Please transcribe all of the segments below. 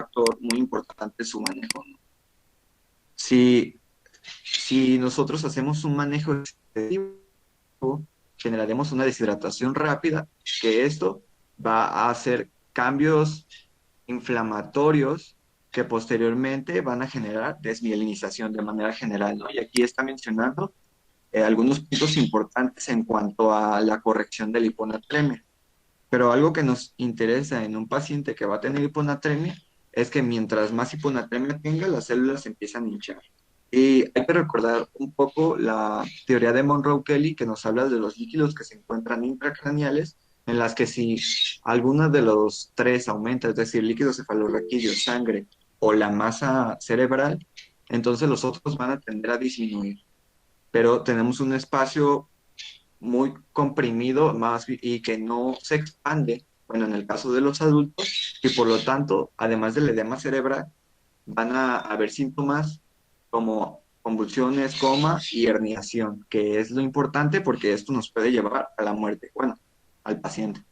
factor muy importante en su manejo, ¿no? Si, si nosotros hacemos un manejo excesivo, generaremos una deshidratación rápida, que esto va a hacer cambios inflamatorios que posteriormente van a generar desmielinización de manera general, ¿no? Y aquí está mencionando algunos puntos importantes en cuanto a la corrección de la hiponatremia. Pero algo que nos interesa en un paciente que va a tener hiponatremia es que mientras más hiponatremia tenga, las células empiezan a hinchar. Y hay que recordar un poco la teoría de Monroe-Kelly que nos habla de los líquidos que se encuentran intracraneales, en las que si alguno de los tres aumenta, es decir, líquido cefalorraquídeo, sangre o la masa cerebral, entonces los otros van a tender a disminuir. Pero tenemos un espacio muy comprimido y que no se expande, bueno, en el caso de los adultos, y por lo tanto, además del edema cerebral, van a haber síntomas como convulsiones, coma y herniación, que es lo importante porque esto nos puede llevar a la muerte, bueno, al paciente.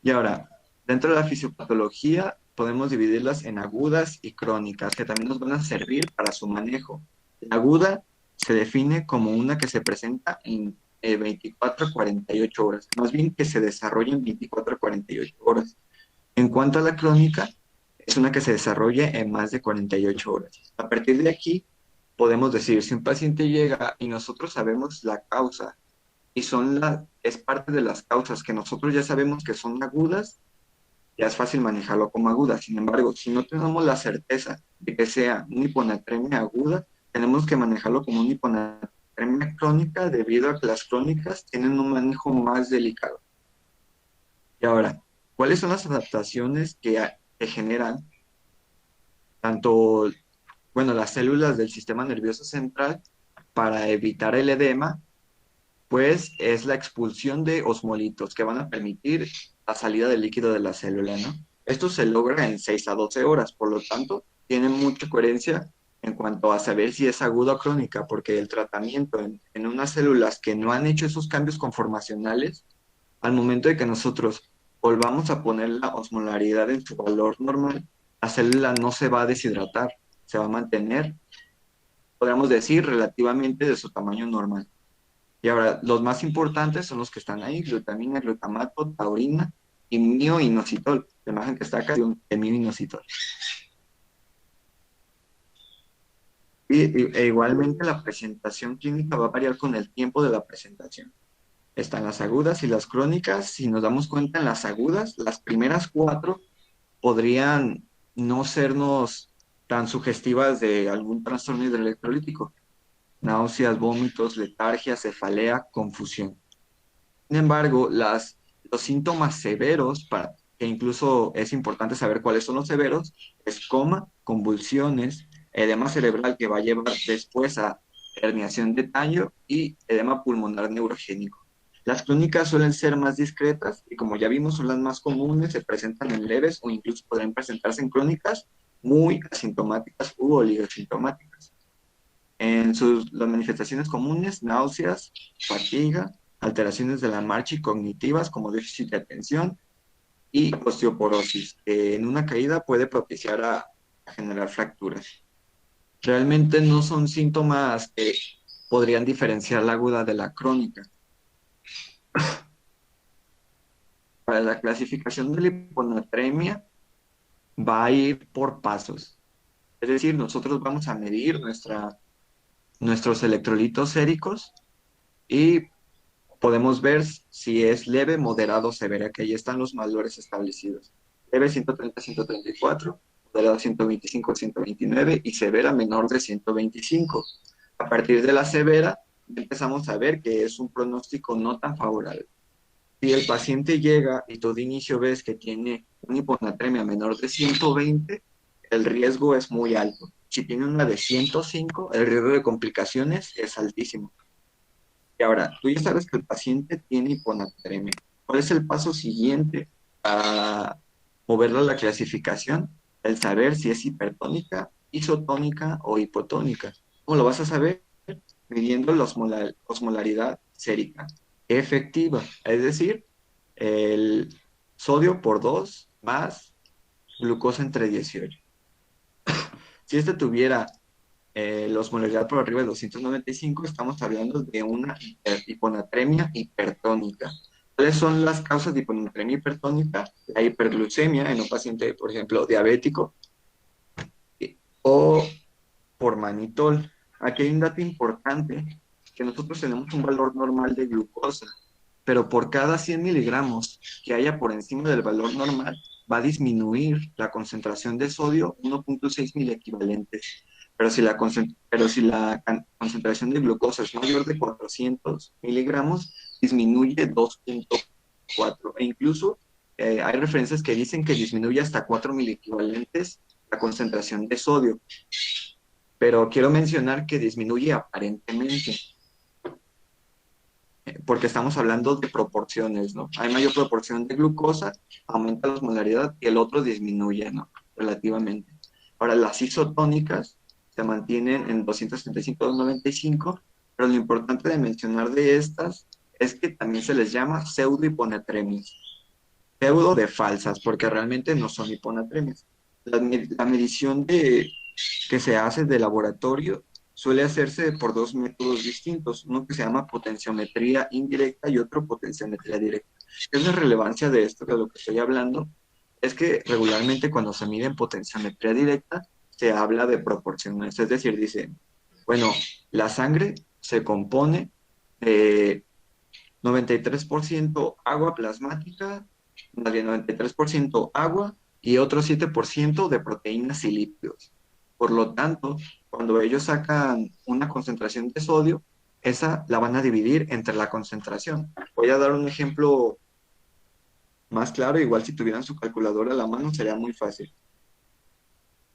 Y ahora, dentro de la fisiopatología, podemos dividirlas en agudas y crónicas, que también nos van a servir para su manejo. La aguda se define como una que se presenta en 24 a 48 horas, más bien que se desarrolla en 24 a 48 horas. En cuanto a la crónica, es una que se desarrolla en más de 48 horas. A partir de aquí, podemos decir, si un paciente llega y nosotros sabemos la causa y es parte de las causas que nosotros ya sabemos que son agudas, ya es fácil manejarlo como aguda. Sin embargo, si no tenemos la certeza de que sea una hiponatremia aguda, tenemos que manejarlo como una hiponatremia crónica debido a que las crónicas tienen un manejo más delicado. Y ahora, ¿cuáles son las adaptaciones que generan tanto, bueno, las células del sistema nervioso central para evitar el edema? Pues es la expulsión de osmolitos que van a permitir la salida del líquido de la célula, ¿no? Esto se logra en 6 a 12 horas, por lo tanto, tiene mucha coherencia en cuanto a saber si es aguda o crónica, porque el tratamiento en unas células que no han hecho esos cambios conformacionales, al momento de que nosotros volvamos a poner la osmolaridad en su valor normal, la célula no se va a deshidratar, se va a mantener, podríamos decir, relativamente de su tamaño normal. Y ahora, los más importantes son los que están ahí, glutamina, glutamato, taurina y mioinositol. La imagen que está acá de mioinositol. E igualmente la presentación clínica va a variar con el tiempo de la presentación. Están las agudas y las crónicas. Si nos damos cuenta en las agudas, las primeras cuatro podrían no sernos tan sugestivas de algún trastorno hidroelectrolítico. Náuseas, vómitos, letargia, cefalea, confusión. Sin embargo, los síntomas severos, que incluso es importante saber cuáles son los severos, es coma, convulsiones, edema cerebral que va a llevar después a herniación de tallo y edema pulmonar neurogénico. Las clínicas suelen ser más discretas y como ya vimos son las más comunes, se presentan en leves o incluso podrían presentarse en crónicas muy asintomáticas u oligosintomáticas. Las manifestaciones comunes, náuseas, fatiga, alteraciones de la marcha y cognitivas como déficit de atención y osteoporosis, que en una caída puede propiciar a generar fracturas. Realmente no son síntomas que podrían diferenciar la aguda de la crónica. Para la clasificación de la hiponatremia va a ir por pasos. Es decir, nosotros vamos a medir nuestros electrolitos séricos y podemos ver si es leve, moderado o severa, que ahí están los valores establecidos. Leve 130 a 134, moderado 125 a 129 y severa menor de 125. A partir de la severa empezamos a ver que es un pronóstico no tan favorable. Si el paciente llega y tú de inicio ves que tiene una hiponatremia menor de 120, el riesgo es muy alto. Si tiene una de 105, el riesgo de complicaciones es altísimo. Y ahora, tú ya sabes que el paciente tiene hiponatremia. ¿Cuál es el paso siguiente a moverlo a la clasificación? El saber si es hipertónica, isotónica o hipotónica. ¿Cómo lo vas a saber? Midiendo la osmolaridad sérica efectiva, es decir, el sodio por 2 más glucosa entre 18. Si este tuviera la osmolaridad por arriba de 295, estamos hablando de una hiponatremia hipertónica. ¿Cuáles son las causas de hiponatremia hipertónica? La hiperglucemia en un paciente, por ejemplo, diabético, o por manitol. Aquí hay un dato importante, que nosotros tenemos un valor normal de glucosa, pero por cada 100 miligramos que haya por encima del valor normal, va a disminuir la concentración de sodio 1.6 miliequivalentes. Pero si la concentración de glucosa es mayor de 400 miligramos, disminuye 2.4. E incluso hay referencias que dicen que disminuye hasta 4 miliequivalentes la concentración de sodio. Pero quiero mencionar que disminuye aparentemente, porque estamos hablando de proporciones, ¿no? Hay mayor proporción de glucosa, aumenta la osmolaridad y el otro disminuye, ¿no? Relativamente. Ahora, las isotónicas se mantienen en 275-295, pero lo importante de mencionar de estas es que también se les llama pseudohiponatremias. Pseudo de falsas, porque realmente no son hiponatremias. La medición que se hace de laboratorio suele hacerse por dos métodos distintos, uno que se llama potenciometría indirecta y otro potenciometría directa. ¿Qué es la relevancia de esto, de lo que estoy hablando? Es que regularmente cuando se mide en potenciometría directa, se habla de proporciones, es decir, dice, bueno, la sangre se compone de 93% agua plasmática, más bien 93% agua y otro 7% de proteínas y lípidos. Por lo tanto, cuando ellos sacan una concentración de sodio, esa la van a dividir entre la concentración. Voy a dar un ejemplo más claro, igual si tuvieran su calculadora a la mano sería muy fácil.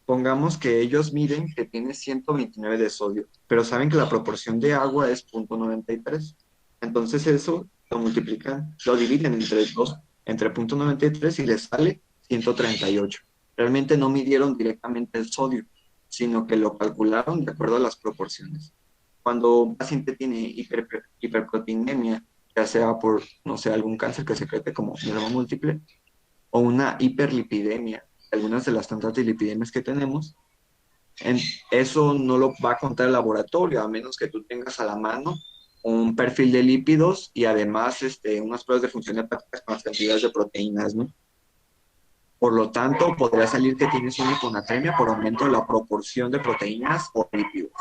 Pongamos que ellos miden que tiene 129 de sodio, pero saben que la proporción de agua es 0.93. Entonces eso lo multiplican, lo dividen entre 2, entre 0.93 y les sale 138. Realmente no midieron directamente el sodio, sino que lo calcularon de acuerdo a las proporciones. Cuando un paciente tiene hiperproteinemia, ya sea por, no sé, algún cáncer que se cree como mieloma múltiple, o una hiperlipidemia, algunas de las tantas lipidemias que tenemos, en, eso no lo va a contar el laboratorio, a menos que tú tengas a la mano un perfil de lípidos y además unas pruebas de función hepática con las cantidades de proteínas, ¿no? Por lo tanto, podría salir que tienes una hiponatremia por aumento de la proporción de proteínas o lípidos.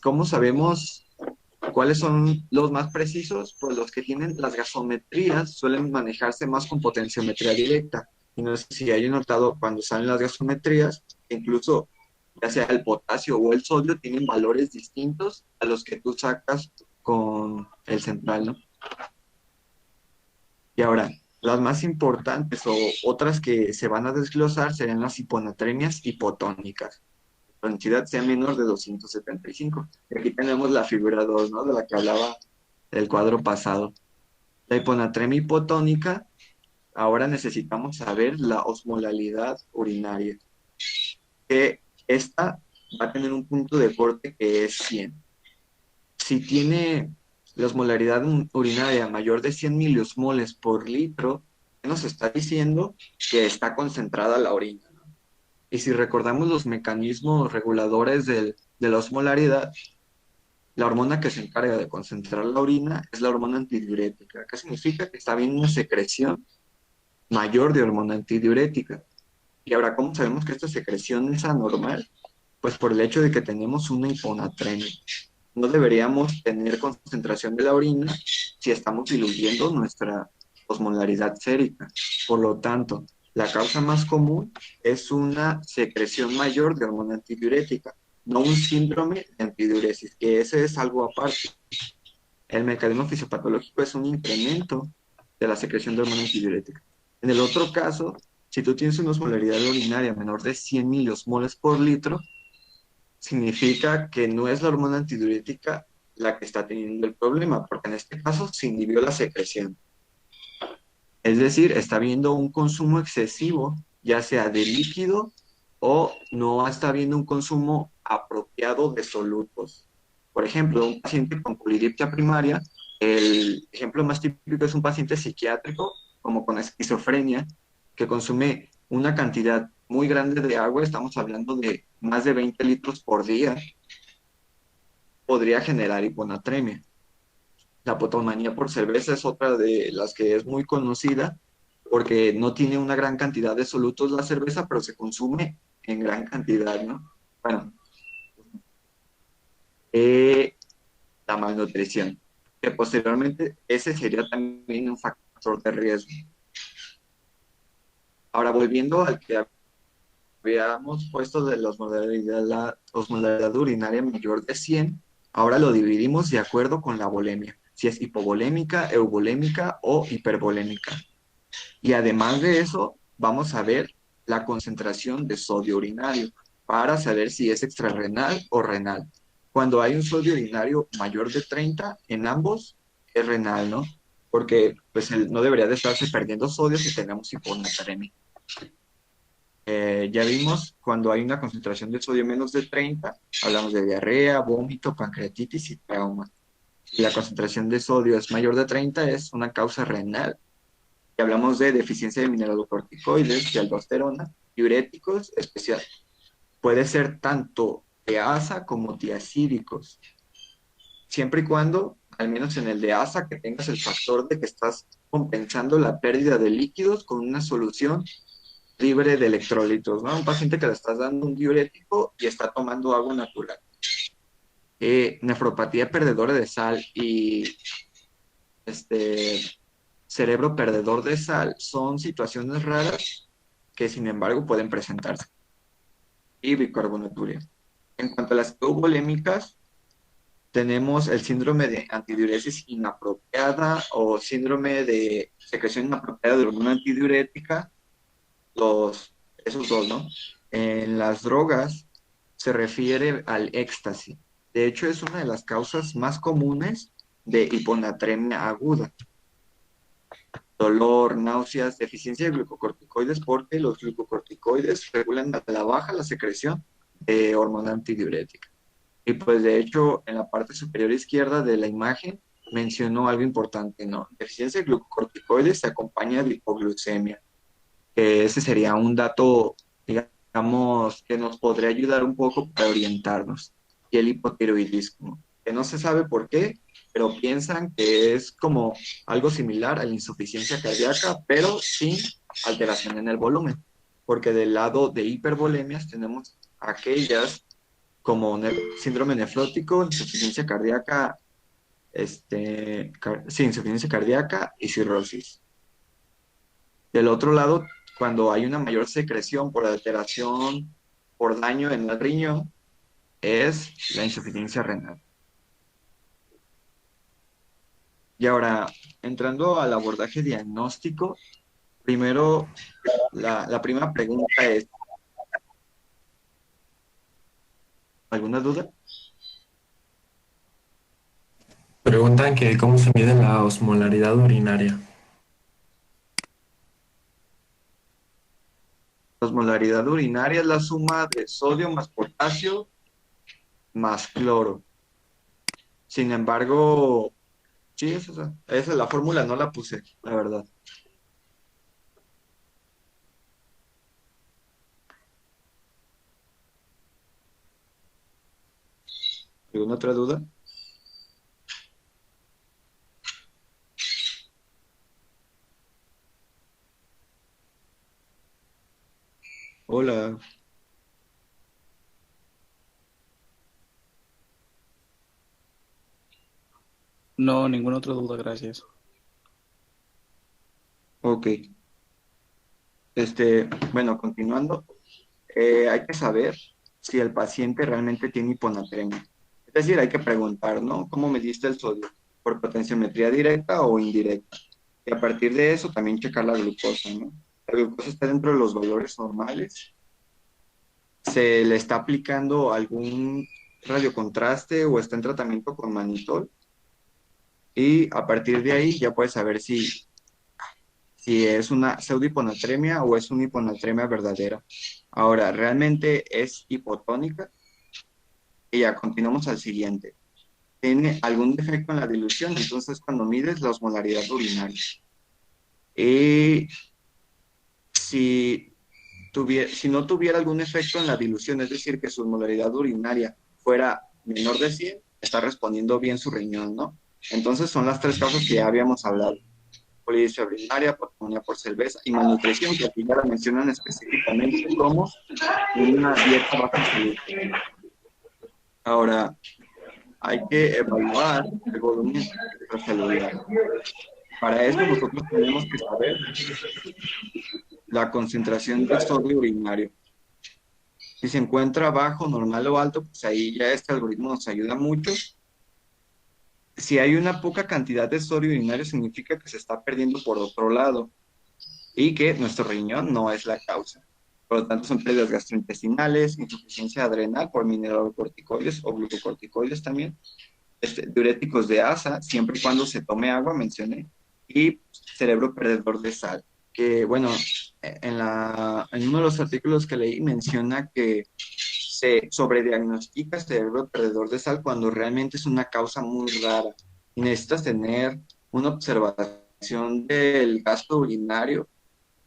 ¿Cómo sabemos cuáles son los más precisos? Pues los que tienen las gasometrías suelen manejarse más con potenciometría directa. Y no sé si hay notado cuando salen las gasometrías, incluso ya sea el potasio o el sodio tienen valores distintos a los que tú sacas con el central, ¿no? Y ahora, las más importantes o otras que se van a desglosar serían las hiponatremias hipotónicas. La densidad sea menor de 275. Y aquí tenemos la figura 2, ¿no? De la que hablaba el cuadro pasado. La hiponatremia hipotónica, ahora necesitamos saber la osmolalidad urinaria, que esta va a tener un punto de corte que es 100. Si tiene la osmolaridad urinaria mayor de 100 miliosmoles por litro, nos está diciendo que está concentrada la orina, ¿no? Y si recordamos los mecanismos reguladores de la osmolaridad, la hormona que se encarga de concentrar la orina es la hormona antidiurética. ¿Qué significa? Que está habiendo una secreción mayor de hormona antidiurética. Y ahora, ¿cómo sabemos que esta secreción es anormal? Pues por el hecho de que tenemos una hiponatremia. No deberíamos tener concentración de la orina si estamos diluyendo nuestra osmolaridad sérica. Por lo tanto, la causa más común es una secreción mayor de hormona antidiurética, no un síndrome de antidiuresis, que ese es algo aparte. El mecanismo fisiopatológico es un incremento de la secreción de hormona antidiurética. En el otro caso, si tú tienes una osmolaridad urinaria menor de 100 miliosmoles por litro, significa que no es la hormona antidiurética la que está teniendo el problema, porque en este caso se inhibió la secreción. Es decir, está habiendo un consumo excesivo, ya sea de líquido o no está habiendo un consumo apropiado de solutos. Por ejemplo, un paciente con polidipsia primaria, el ejemplo más típico es un paciente psiquiátrico, como con esquizofrenia, que consume una cantidad muy grande de agua, estamos hablando de más de 20 litros por día, podría generar hiponatremia. La potomanía por cerveza es otra de las que es muy conocida porque no tiene una gran cantidad de solutos la cerveza, pero se consume en gran cantidad, ¿no? Bueno, eh, la malnutrición, que posteriormente ese sería también un factor de riesgo. Ahora, volviendo al que habíamos puesto de la osmolaridad urinaria mayor de 100, ahora lo dividimos de acuerdo con la volemia, si es hipovolémica, euvolémica o hipervolémica. Y además de eso, vamos a ver la concentración de sodio urinario para saber si es extrarrenal o renal. Cuando hay un sodio urinario mayor de 30 en ambos, es renal, ¿no? Porque pues no debería de estarse perdiendo sodio si tenemos hiponatremia. Ya vimos, cuando hay una concentración de sodio menos de 30, hablamos de diarrea, vómito, pancreatitis y trauma. Si la concentración de sodio es mayor de 30, es una causa renal. Y hablamos de deficiencia de mineralocorticoides, de aldosterona, diuréticos, especial. Puede ser tanto de como tiacídicos, siempre y cuando, al menos en el de ASA, que tengas el factor de que estás compensando la pérdida de líquidos con una solución libre de electrolitos, ¿no? Un paciente que le estás dando un diurético y está tomando agua natural. Nefropatía perdedora de sal y este cerebro perdedor de sal son situaciones raras que sin embargo pueden presentarse. Y bicarbonaturia. En cuanto a las eubolémicas, tenemos el síndrome de antidiuresis inapropiada o síndrome de secreción inapropiada de hormona antidiurética, esos dos, ¿no? En las drogas se refiere al éxtasis. De hecho, es una de las causas más comunes de hiponatremia aguda. Dolor, náuseas, deficiencia de glucocorticoides, porque los glucocorticoides regulan a la baja la secreción de hormona antidiurética. Y pues de hecho, en la parte superior izquierda de la imagen mencionó algo importante, ¿no? Deficiencia de glucocorticoides se acompaña de hipoglucemia. Ese sería un dato, digamos, que nos podría ayudar un poco para orientarnos. Y el hipotiroidismo, que no se sabe por qué, pero piensan que es como algo similar a la insuficiencia cardíaca, pero sin alteración en el volumen. Porque del lado de hipervolemias tenemos aquellas como síndrome nefrótico, insuficiencia cardíaca, sí, insuficiencia cardíaca y cirrosis. Del otro lado, cuando hay una mayor secreción por alteración, por daño en el riñón, es la insuficiencia renal. Y ahora, entrando al abordaje diagnóstico, primero, la primera pregunta es, ¿alguna duda? Preguntan que cómo se mide la osmolaridad urinaria. La osmolaridad urinaria es la suma de sodio más potasio más cloro. Sin embargo, sí, es esa. Esa es la fórmula, no la puse, la verdad. ¿Alguna otra duda? Hola. No, ninguna otra duda, gracias. Ok. Bueno, continuando, hay que saber si el paciente realmente tiene hiponatremia. Es decir, hay que preguntar, ¿no? ¿Cómo mediste el sodio? ¿Por potenciometría directa o indirecta? Y a partir de eso también checar la glucosa, ¿no? La glucosa está dentro de los valores normales. ¿Se le está aplicando algún radiocontraste o está en tratamiento con manitol? Y a partir de ahí ya puedes saber si es una pseudohiponatremia o es una hiponatremia verdadera. Ahora, ¿realmente es hipotónica? Y ya continuamos al siguiente. ¿Tiene algún defecto en la dilución? Entonces, cuando mides la osmolaridad urinaria. Y si no tuviera algún efecto en la dilución, es decir, que su osmolaridad urinaria fuera menor de 100, está respondiendo bien su riñón, ¿no? Entonces son las tres causas que ya habíamos hablado: polidipsia urinaria, hipotonía por cerveza y malnutrición, que aquí ya la mencionan específicamente como una dieta baja en gluten. Ahora, hay que evaluar el volumen extracelular. Para eso nosotros tenemos que saber la concentración de sodio urinario. Si se encuentra bajo, normal o alto, pues ahí ya este algoritmo nos ayuda mucho. Si hay una poca cantidad de sodio urinario, significa que se está perdiendo por otro lado y que nuestro riñón no es la causa. Por lo tanto, son pérdidas gastrointestinales, insuficiencia adrenal por mineralocorticoides o glucocorticoides también, diuréticos de asa, siempre y cuando se tome agua, mencioné, y cerebro perdedor de sal. Que bueno, en uno de los artículos que leí menciona que se sobrediagnostica cerebro perdedor de sal cuando realmente es una causa muy rara y necesitas tener una observación del gasto urinario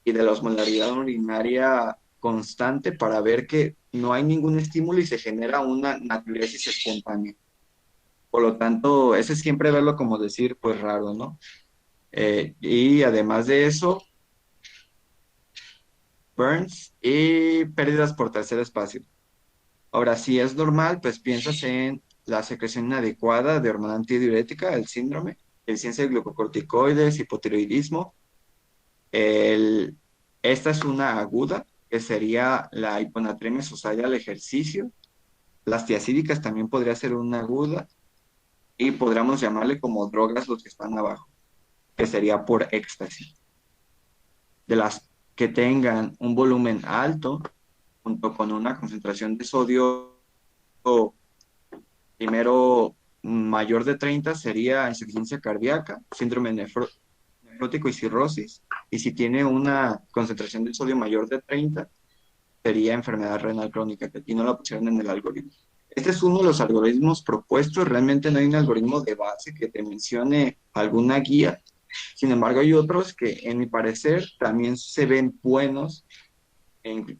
y de la osmolaridad urinaria constante para ver que no hay ningún estímulo y se genera una natriuresis espontánea. Por lo tanto, ese siempre verlo como decir, pues raro, ¿no? Y además de eso, burns y pérdidas por tercer espacio. Ahora, si es normal, pues piensas en la secreción inadecuada de hormona antidiurética, el síndrome, deficiencia de glucocorticoides, hipotiroidismo. El, esta es una aguda, que sería la hiponatremia asociada al ejercicio. Las tiacídicas también podría ser una aguda y podríamos llamarle como drogas los que están abajo, que sería por éxtasis. De las que tengan un volumen alto, junto con una concentración de sodio primero mayor de 30, sería insuficiencia cardíaca, síndrome nefrótico y cirrosis. Y si tiene una concentración de sodio mayor de 30, sería enfermedad renal crónica, que aquí no la pusieron en el algoritmo. Este es uno de los algoritmos propuestos. Realmente no hay un algoritmo de base que te mencione alguna guía. Sin embargo, hay otros que, en mi parecer, también se ven buenos,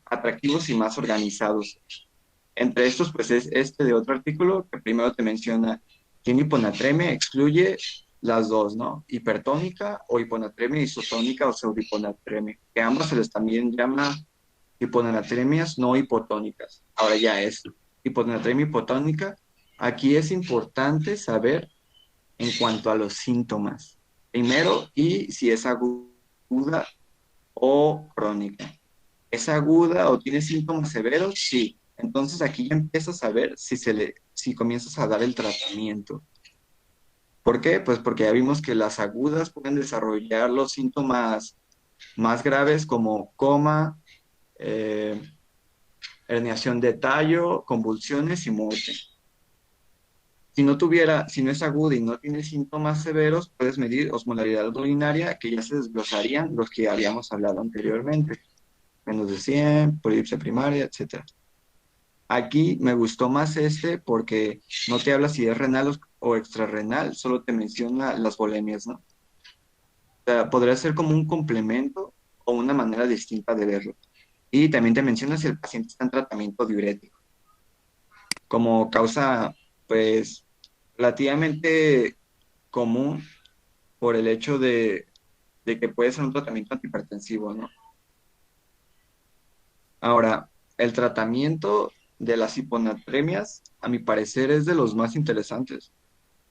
atractivos y más organizados. Entre estos, pues es este de otro artículo que primero te menciona, tiene hiponatremia, excluye las dos, ¿no? Hipertónica o hiponatremia isotónica o pseudohiponatremia, que ambas se les también llama hiponatremias no hipotónicas. Ahora ya es hiponatremia hipotónica. Aquí es importante saber en cuanto a los síntomas. Primero, y si es aguda o crónica. ¿Es aguda o tiene síntomas severos? Sí. Entonces aquí ya empiezas a ver si comienzas a dar el tratamiento. ¿Por qué? Pues porque ya vimos que las agudas pueden desarrollar los síntomas más graves como coma, eh, herniación de tallo, convulsiones y muerte. Si no es aguda y no tiene síntomas severos, puedes medir osmolaridad urinaria, que ya se desglosarían los que habíamos hablado anteriormente. Menos de 100, polidipsia primaria, etcétera. Aquí me gustó más este porque no te habla si es renal o extrarrenal, solo te menciona las volemias, ¿no? O sea, podría ser como un complemento o una manera distinta de verlo. Y también te menciona si el paciente está en tratamiento diurético, como causa, pues, relativamente común por el hecho de que puede ser un tratamiento antihipertensivo, ¿no? Ahora, el tratamiento de las hiponatremias, a mi parecer, es de los más interesantes.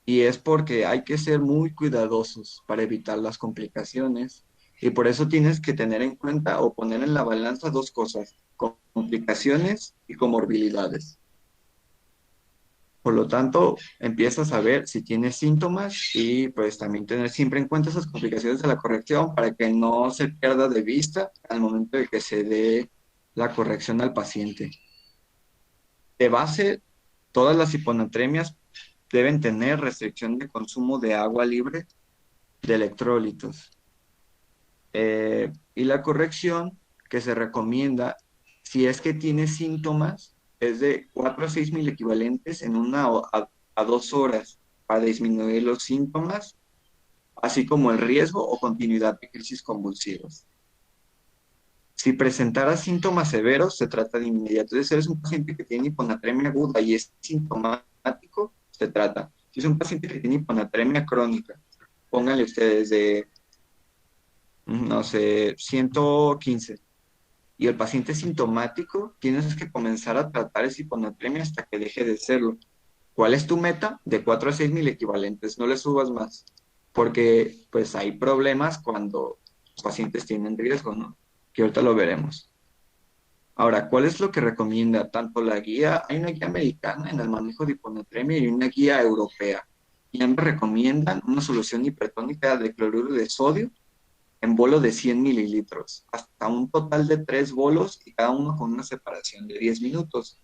Y es porque hay que ser muy cuidadosos para evitar las complicaciones. Y por eso tienes que tener en cuenta o poner en la balanza dos cosas: complicaciones y comorbilidades. Por lo tanto, empiezas a ver si tienes síntomas y pues también tener siempre en cuenta esas complicaciones de la corrección para que no se pierda de vista al momento de que se dé la corrección al paciente. De base, todas las hiponatremias deben tener restricción de consumo de agua libre de electrolitos. Y la corrección que se recomienda, si es que tiene síntomas, es de 4 a 6 mil equivalentes en a 2 horas para disminuir los síntomas, así como el riesgo o continuidad de crisis convulsivas. Si presentara síntomas severos, se trata de inmediato. Si eres un paciente que tiene hiponatremia aguda y es sintomático, se trata. Si es un paciente que tiene hiponatremia crónica, pónganle ustedes de, no sé, 115. Y el paciente sintomático, tienes que comenzar a tratar esa hiponatremia hasta que deje de serlo. ¿Cuál es tu meta? De 4 a 6 mil equivalentes, no le subas más, porque pues hay problemas cuando los pacientes tienen riesgo, ¿no? Que ahorita lo veremos. Ahora, ¿cuál es lo que recomienda? Tanto la guía, hay una guía americana en el manejo de hiponatremia y una guía europea. Y ambas recomiendan una solución hipertónica de cloruro de sodio en bolo de 100 mililitros, hasta un total de 3 bolos y cada uno con una separación de 10 minutos.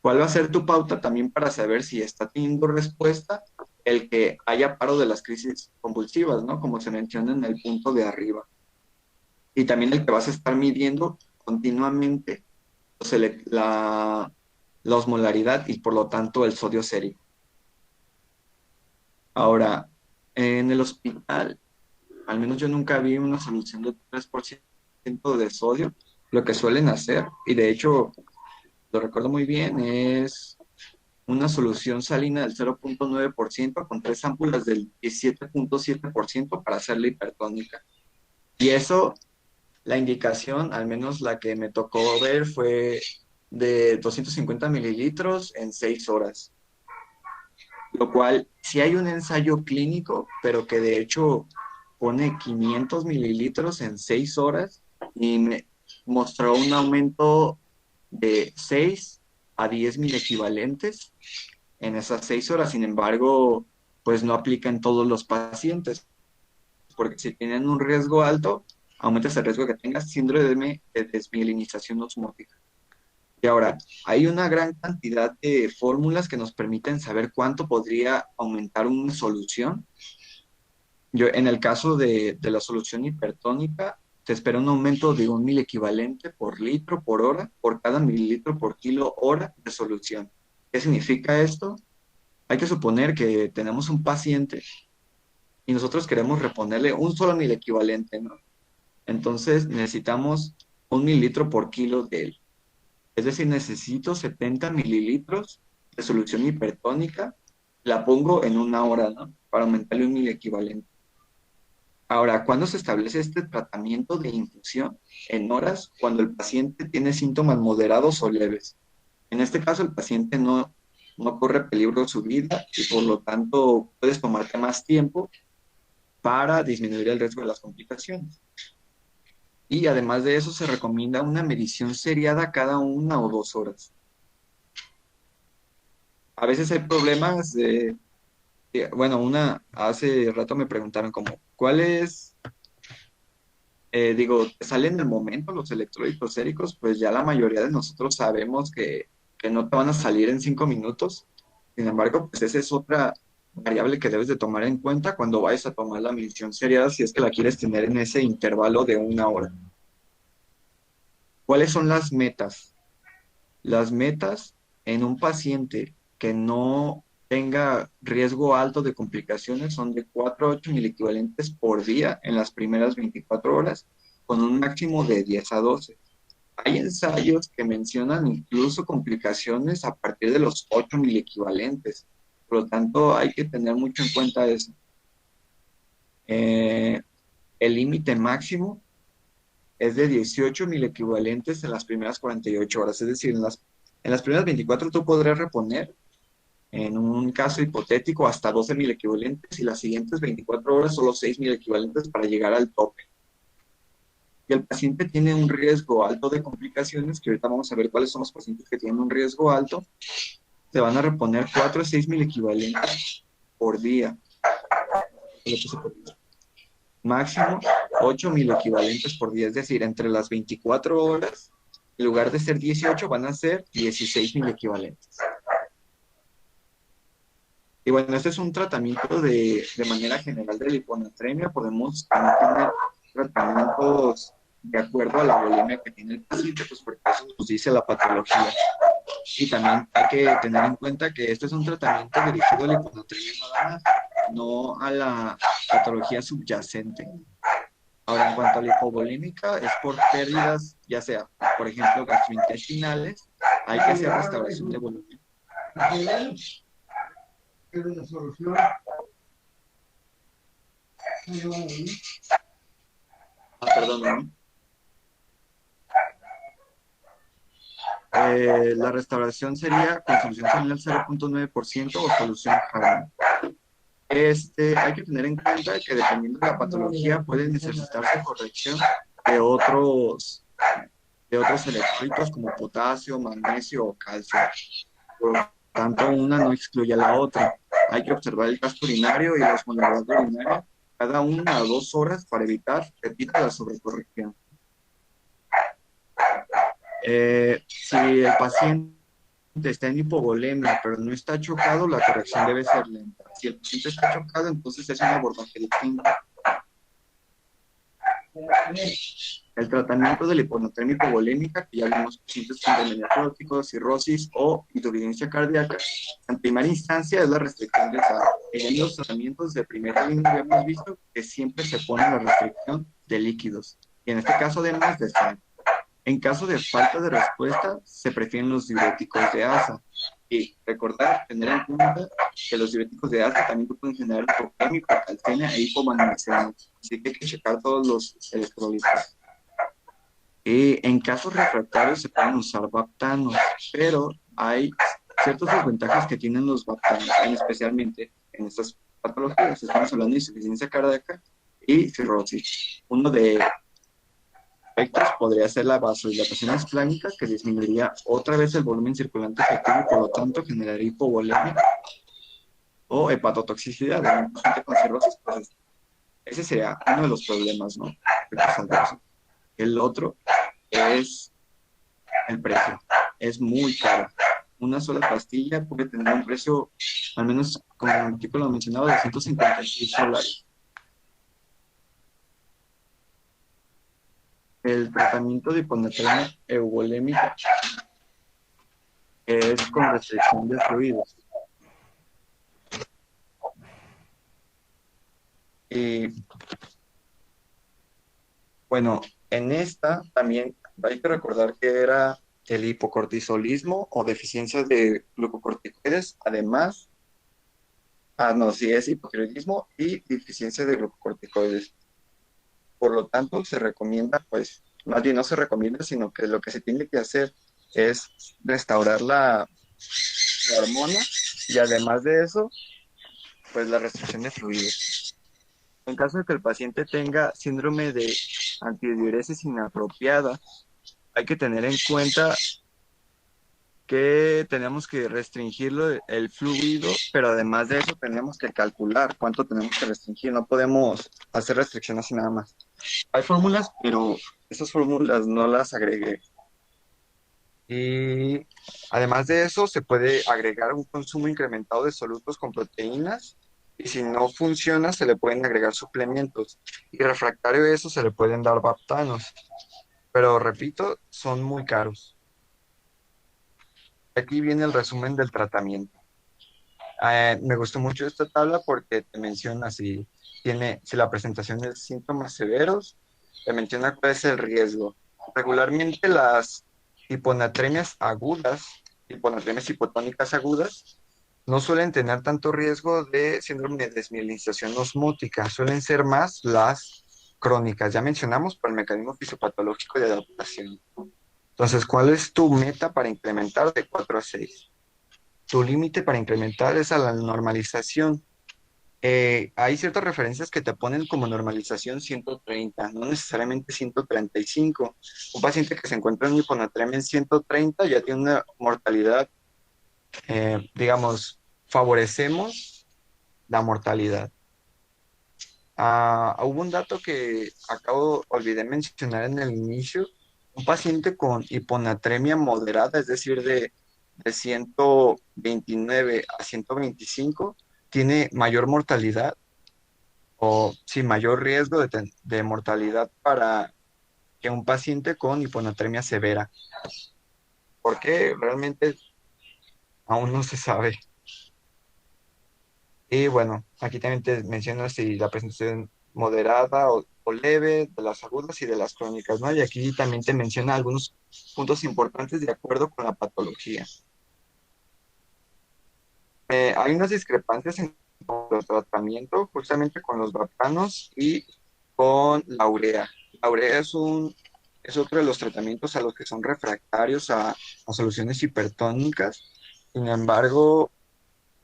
¿Cuál va a ser tu pauta también para saber si está teniendo respuesta el que haya paro de las crisis convulsivas, ¿no? Como se menciona en el punto de arriba. Y también el que vas a estar midiendo continuamente pues, la osmolaridad y por lo tanto el sodio sérico. Ahora, en el hospital, al menos yo nunca vi una solución de 3% de sodio. Lo que suelen hacer, y de hecho lo recuerdo muy bien, es una solución salina del 0.9% con 3 ámpulas del 17.7% para hacerla hipertónica. Y eso, la indicación, al menos la que me tocó ver, fue de 250 mililitros en 6 horas. Lo cual, sí hay un ensayo clínico, pero que de hecho pone 500 mililitros en 6 horas y me mostró un aumento de 6 a 10 mil equivalentes en esas 6 horas. Sin embargo, pues no aplica en todos los pacientes, porque si tienen un riesgo alto, aumentas el riesgo que tengas síndrome de desmielinización osmótica. Y ahora, hay una gran cantidad de fórmulas que nos permiten saber cuánto podría aumentar una solución. Yo, en el caso de la solución hipertónica, se espera un aumento de 1.000 equivalente por litro por hora, por cada mililitro por kilo hora de solución. ¿Qué significa esto? Hay que suponer que tenemos un paciente y nosotros queremos reponerle un solo 1.000 equivalente, ¿no? Entonces necesitamos 1 mililitro por kilo de él. Es decir, necesito 70 mililitros de solución hipertónica, la pongo en 1 hora, ¿no? Para aumentarle 1.000 equivalente. Ahora, ¿cuándo se establece este tratamiento de infusión? En horas, cuando el paciente tiene síntomas moderados o leves. En este caso, el paciente no corre peligro su vida y por lo tanto puedes tomarte más tiempo para disminuir el riesgo de las complicaciones. Y además de eso, se recomienda una medición seriada cada 1 o 2 horas. A veces hay problemas bueno, hace rato me preguntaron como, ¿cuál es, te salen en el momento los electrolitos séricos? Pues ya la mayoría de nosotros sabemos que no te van a salir en 5 minutos. Sin embargo, pues esa es otra variable que debes de tomar en cuenta cuando vayas a tomar la medición seriada si es que la quieres tener en ese intervalo de 1 hora. ¿Cuáles son las metas? Las metas en un paciente que no tenga riesgo alto de complicaciones son de 4 a 8 miliequivalentes por día en las primeras 24 horas, con un máximo de 10 a 12. Hay ensayos que mencionan incluso complicaciones a partir de los 8 miliequivalentes. Por lo tanto, hay que tener mucho en cuenta eso. El límite máximo es de 18 miliequivalentes en las primeras 48 horas. Es decir, en las primeras 24 tú podrás reponer, en un caso hipotético, hasta 12 miliequivalentes y las siguientes 24 horas solo 6 miliequivalentes para llegar al tope. Y el paciente tiene un riesgo alto de complicaciones, que ahorita vamos a ver cuáles son los pacientes que tienen un riesgo alto, se van a reponer 4 a 6 miliequivalentes por día. Máximo 8 miliequivalentes por día, es decir, entre las 24 horas, en lugar de ser 18, van a ser 16 miliequivalentes. Y bueno, este es un tratamiento de manera general de la hiponatremia. Podemos tener tratamientos de acuerdo a la bulimia que tiene el paciente, pues porque eso nos dice la patología. Y también hay que tener en cuenta que este es un tratamiento dirigido a la hiponatremia nada más, no a la patología subyacente. Ahora, en cuanto a la hipovolémica, es por pérdidas, ya sea, por ejemplo, gastrointestinales, hay que hacer restauración de volumen. Perdón, ¿no? La restauración sería con solución salinal 0.9% o solución Harman. Hay que tener en cuenta que dependiendo de la patología puede necesitarse corrección de otros electrolitos como potasio, magnesio o calcio. Por lo tanto, una no excluye a la otra. Hay que observar el gasto urinario y la osmolaridad urinaria cada 1 a 2 horas para evitar, repito, la sobrecorrección. Si el paciente está en hipovolemia, pero no está chocado, la corrección debe ser lenta. Si el paciente está chocado, entonces es un abordaje distinto. El tratamiento de la hiponatremia hipovolémica, que ya vimos pacientes con anemia nefrótica, cirrosis o insuficiencia cardíaca, en primera instancia es la restricción de sal. En los tratamientos de primera línea hemos visto que siempre se pone la restricción de líquidos, y en este caso además de sal. En caso de falta de respuesta, se prefieren los diuréticos de asa. Y recordar, tener en cuenta que los diuréticos de asa también pueden generar hipopremia, hipercalcemia e hipomagnesemia. Así que hay que checar todos los electrolitos. Y en casos refractarios se pueden usar baptanos, pero hay ciertas desventajas que tienen los baptanos, especialmente en estas patologías. Estamos hablando de insuficiencia cardíaca y cirrosis. Uno de efectos podría ser la vasodilatación esplánica, que disminuiría otra vez el volumen circulante efectivo y por lo tanto generaría hipovolemia o hepatotoxicidad. En un paciente con cirrosis, pues ese sería uno de los problemas, ¿no? El otro es el precio. Es muy caro. Una sola pastilla puede tener un precio, al menos como el artículo mencionaba, de $156. El tratamiento de hiponatremia euvolémica es con restricción de fluidos. Y bueno, en esta también hay que recordar que era el hipocortisolismo o deficiencia de glucocorticoides, además, sí es hipotiroidismo y deficiencia de glucocorticoides. Por lo tanto, se recomienda, pues, más bien no se recomienda, sino que lo que se tiene que hacer es restaurar la hormona y además de eso, pues la restricción de fluidos. En caso de que el paciente tenga síndrome de antidiuresis inapropiada, hay que tener en cuenta que tenemos que restringirlo el fluido, pero además de eso tenemos que calcular cuánto tenemos que restringir. No podemos hacer restricción así nada más. Hay fórmulas, pero esas fórmulas no las agregué. Y además de eso, se puede agregar un consumo incrementado de solutos con proteínas. Y si no funciona, se le pueden agregar suplementos. Y refractario a eso, se le pueden dar baptanos. Pero repito, son muy caros. Aquí viene el resumen del tratamiento. Me gustó mucho esta tabla porque te menciona si la presentación es síntomas severos, te menciona cuál es el riesgo. Regularmente las hiponatremias agudas, hiponatremias hipotónicas agudas, no suelen tener tanto riesgo de síndrome de desmielinización osmótica, suelen ser más las crónicas. Ya mencionamos por el mecanismo fisiopatológico de adaptación. Entonces, ¿cuál es tu meta para incrementar de 4 a 6? Tu límite para incrementar es a la normalización. Hay ciertas referencias que te ponen como normalización 130, no necesariamente 135. Un paciente que se encuentra en hiponatremia en 130 ya tiene una mortalidad, digamos, favorecemos la mortalidad. Hubo un dato que olvidé mencionar en el inicio. Un paciente con hiponatremia moderada, es decir, de 129 a 125, tiene mayor mortalidad o sí, mayor riesgo de mortalidad para que un paciente con hiponatremia severa. ¿Por qué? Realmente aún no se sabe. Y bueno, aquí también te menciono si la presentación moderada o tipo leve, de las agudas y de las crónicas, ¿no? Y aquí también te menciona algunos puntos importantes de acuerdo con la patología. Hay unas discrepancias en el tratamiento justamente con los vapanos y con la urea. La urea es otro de los tratamientos a los que son refractarios a soluciones hipertónicas. Sin embargo,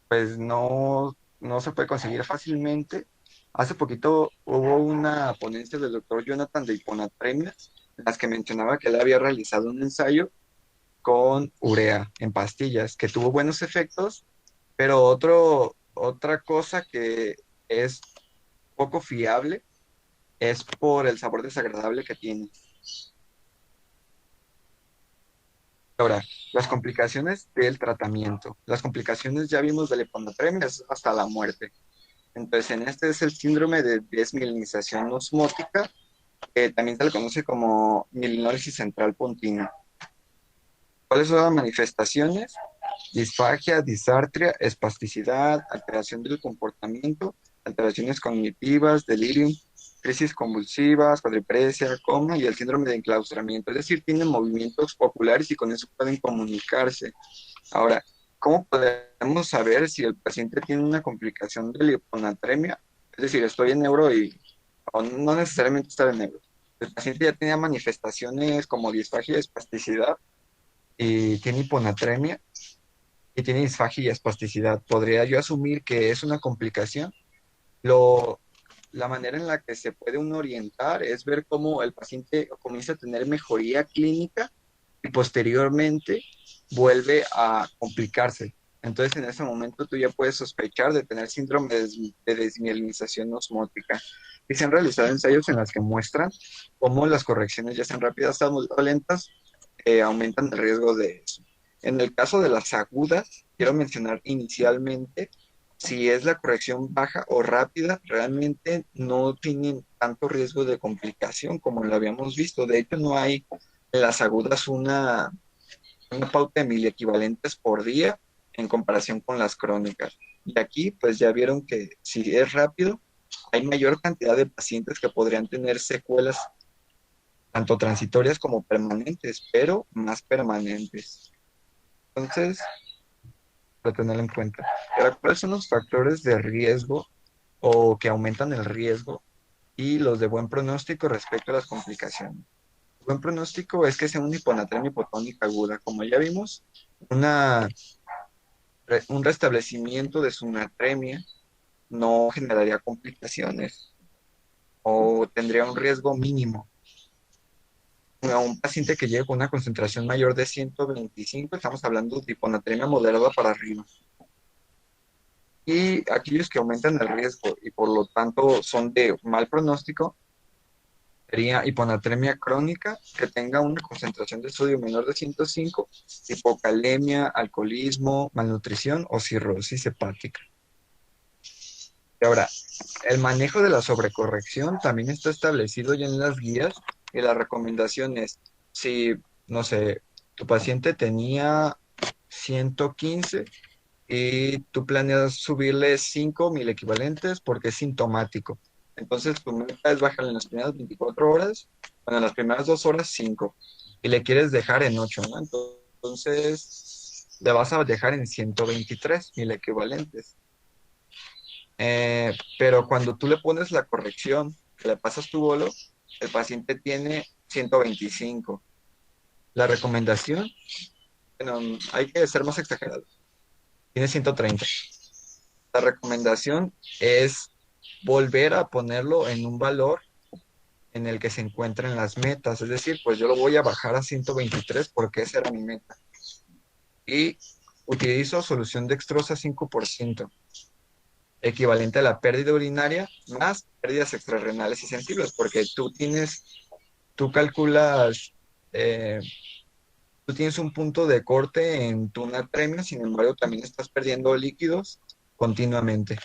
pues no se puede conseguir fácilmente. Hace poquito hubo una ponencia del doctor Jonathan de hiponatremia, en las que mencionaba que él había realizado un ensayo con urea en pastillas, que tuvo buenos efectos, pero otra cosa que es poco fiable es por el sabor desagradable que tiene. Ahora, las complicaciones del tratamiento. Las complicaciones ya vimos de la hiponatremia es hasta la muerte. Entonces, en este es el síndrome de desmielinización osmótica, que también se le conoce como mielinólisis central puntina. ¿Cuáles son las manifestaciones? Disfagia, disartria, espasticidad, alteración del comportamiento, alteraciones cognitivas, delirium, crisis convulsivas, cuadripresia, coma y el síndrome de enclaustramiento. Es decir, tienen movimientos oculares y con eso pueden comunicarse. Ahora, ¿cómo podemos saber si el paciente tiene una complicación de la hiponatremia? Es decir, estoy en neuro o no necesariamente estar en neuro. El paciente ya tenía manifestaciones como disfagia, espasticidad y tiene hiponatremia y tiene disfagia y espasticidad. ¿Podría yo asumir que es una complicación? Lo, la manera en la que se puede uno orientar es ver cómo el paciente comienza a tener mejoría clínica y posteriormente vuelve a complicarse. Entonces, en ese momento tú ya puedes sospechar de tener síndrome de desmielinización osmótica. Y se han realizado ensayos en los que muestran cómo las correcciones, ya sean rápidas o lentas, aumentan el riesgo de eso. En el caso de las agudas, quiero mencionar inicialmente, si es la corrección baja o rápida, realmente no tienen tanto riesgo de complicación como lo habíamos visto. De hecho, no hay en las agudas una pauta de 1000 equivalentes por día en comparación con las crónicas. Y aquí, pues ya vieron que si es rápido, hay mayor cantidad de pacientes que podrían tener secuelas tanto transitorias como permanentes, pero más permanentes. Entonces, para tenerlo en cuenta. Ahora, ¿cuáles son los factores de riesgo o que aumentan el riesgo y los de buen pronóstico respecto a las complicaciones? Buen pronóstico es que sea una hiponatremia hipotónica aguda. Como ya vimos, un restablecimiento de su natremia no generaría complicaciones o tendría un riesgo mínimo. A un paciente que llegue con una concentración mayor de 125, estamos hablando de hiponatremia moderada para arriba. Y aquellos que aumentan el riesgo y por lo tanto son de mal pronóstico, sería hiponatremia crónica que tenga una concentración de sodio menor de 105, hipocalemia, alcoholismo, malnutrición o cirrosis hepática. Y ahora, el manejo de la sobrecorrección también está establecido ya en las guías y la recomendación es, si, no sé, tu paciente tenía 115 y tú planeas subirle 5000 equivalentes porque es sintomático. Entonces, tu meta es bajarle en las primeras 24 horas, bueno, en las primeras 2 horas 5 y le quieres dejar en 8, ¿no? Entonces, le vas a dejar en 123,000 equivalentes. Pero cuando tú le pones la corrección, que le pasas tu bolo, el paciente tiene 125. La recomendación, bueno, hay que ser más exagerado, tiene 130. La recomendación es volver a ponerlo en un valor en el que se encuentren las metas. Es decir, pues yo lo voy a bajar a 123 porque esa era mi meta. Y utilizo solución dextrosa 5%, equivalente a la pérdida urinaria más pérdidas extrarrenales y sensibles, porque tú calculas, eh, tú tienes un punto de corte en tu natremia, sin embargo también estás perdiendo líquidos continuamente.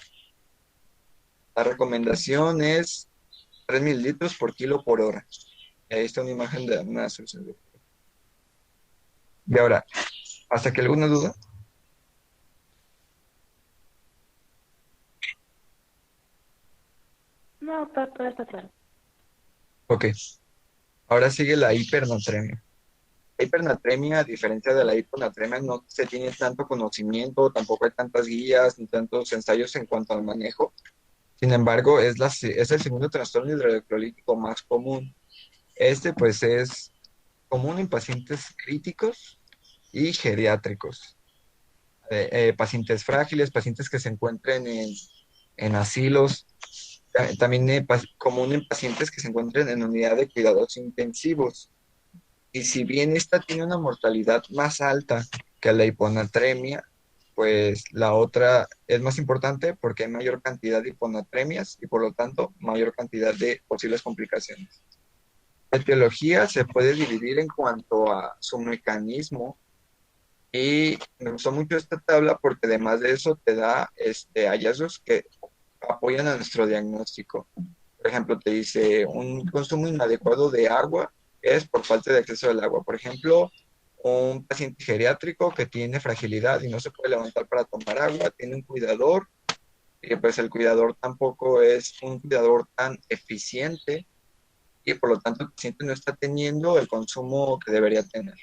La recomendación es 3 mililitros por kilo por hora. Y ahí está una imagen de una solución. Y ahora, ¿hasta que alguna duda? No, todo está claro. Ok, ahora sigue la hipernatremia. La hipernatremia, a diferencia de la hiponatremia, no se tiene tanto conocimiento, tampoco hay tantas guías ni tantos ensayos en cuanto al manejo. Sin embargo, es el segundo trastorno hidroelectrolítico más común. Este, pues, es común en pacientes críticos y geriátricos. Pacientes frágiles, pacientes que se encuentren en asilos, también común en pacientes que se encuentren en unidad de cuidados intensivos. Y si bien esta tiene una mortalidad más alta que la hiponatremia, pues la otra es más importante porque hay mayor cantidad de hiponatremias y por lo tanto mayor cantidad de posibles complicaciones. La etiología se puede dividir en cuanto a su mecanismo y me gustó mucho esta tabla porque además de eso te da hallazgos que apoyan a nuestro diagnóstico. Por ejemplo, te dice un consumo inadecuado de agua es por falta de acceso al agua. Por ejemplo, un paciente geriátrico que tiene fragilidad y no se puede levantar para tomar agua, tiene un cuidador, y pues el cuidador tampoco es un cuidador tan eficiente y por lo tanto el paciente no está teniendo el consumo que debería tener.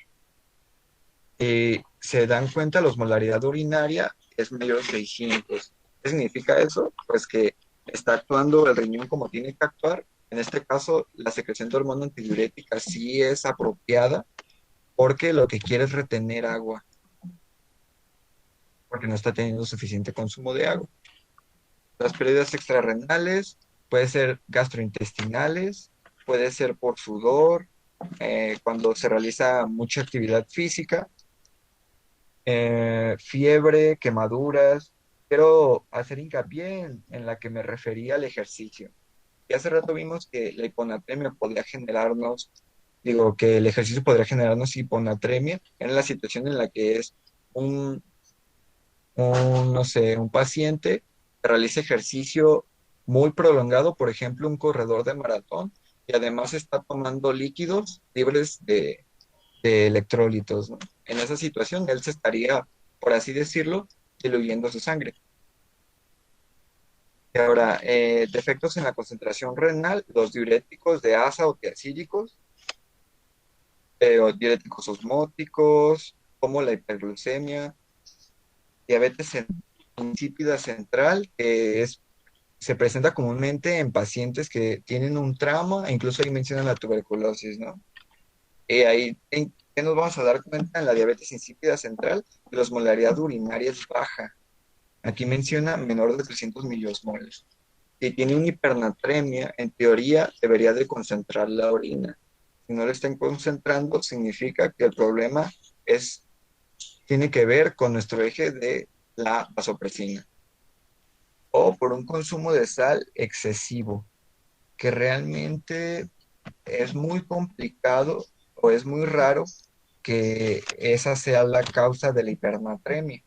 Se dan cuenta, la osmolaridad urinaria es mayor de 600. ¿Qué significa eso? Pues que está actuando el riñón como tiene que actuar. En este caso, la secreción de hormona antidiurética sí es apropiada porque lo que quiere es retener agua, porque no está teniendo suficiente consumo de agua. Las pérdidas extrarrenales pueden ser gastrointestinales, puede ser por sudor, cuando se realiza mucha actividad física, fiebre, quemaduras. Quiero hacer hincapié en la que me refería al ejercicio. Y hace rato vimos que la hiponatremia podría generarnos, digo, que el ejercicio podría generarnos hiponatremia en la situación en la que es un, no sé, un paciente que realiza ejercicio muy prolongado, por ejemplo, un corredor de maratón, y además está tomando líquidos libres de electrolitos, ¿no? En esa situación, él se estaría, por así decirlo, diluyendo su sangre. Y ahora, defectos en la concentración renal, los diuréticos de asa o tiacídicos, o diuréticos osmóticos, como la hiperglucemia, diabetes insípida central, se presenta comúnmente en pacientes que tienen un trauma, e incluso ahí mencionan la tuberculosis, ¿no? ¿Qué nos vamos a dar cuenta en la diabetes insípida central? Que la osmolaridad urinaria es baja. Aquí menciona menor de 300 miliosmoles. Si tiene una hipernatremia, en teoría debería de concentrar la orina. Si no la están concentrando, significa que el problema tiene que ver con nuestro eje de la vasopresina. O por un consumo de sal excesivo, que realmente es muy complicado o es muy raro que esa sea la causa de la hipernatremia.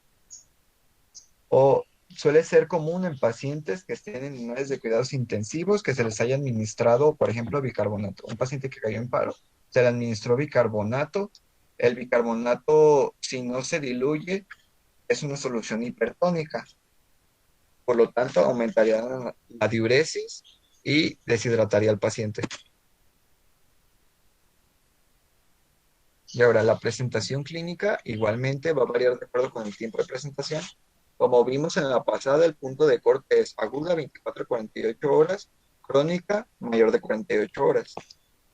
O suele ser común en pacientes que estén en unidades de cuidados intensivos que se les haya administrado, por ejemplo, bicarbonato. Un paciente que cayó en paro, se le administró bicarbonato. El bicarbonato, si no se diluye, es una solución hipertónica. Por lo tanto, aumentaría la diuresis y deshidrataría al paciente. Y ahora, la presentación clínica igualmente va a variar de acuerdo con el tiempo de presentación. Como vimos en la pasada, el punto de corte es aguda 24 a 48 horas, crónica mayor de 48 horas.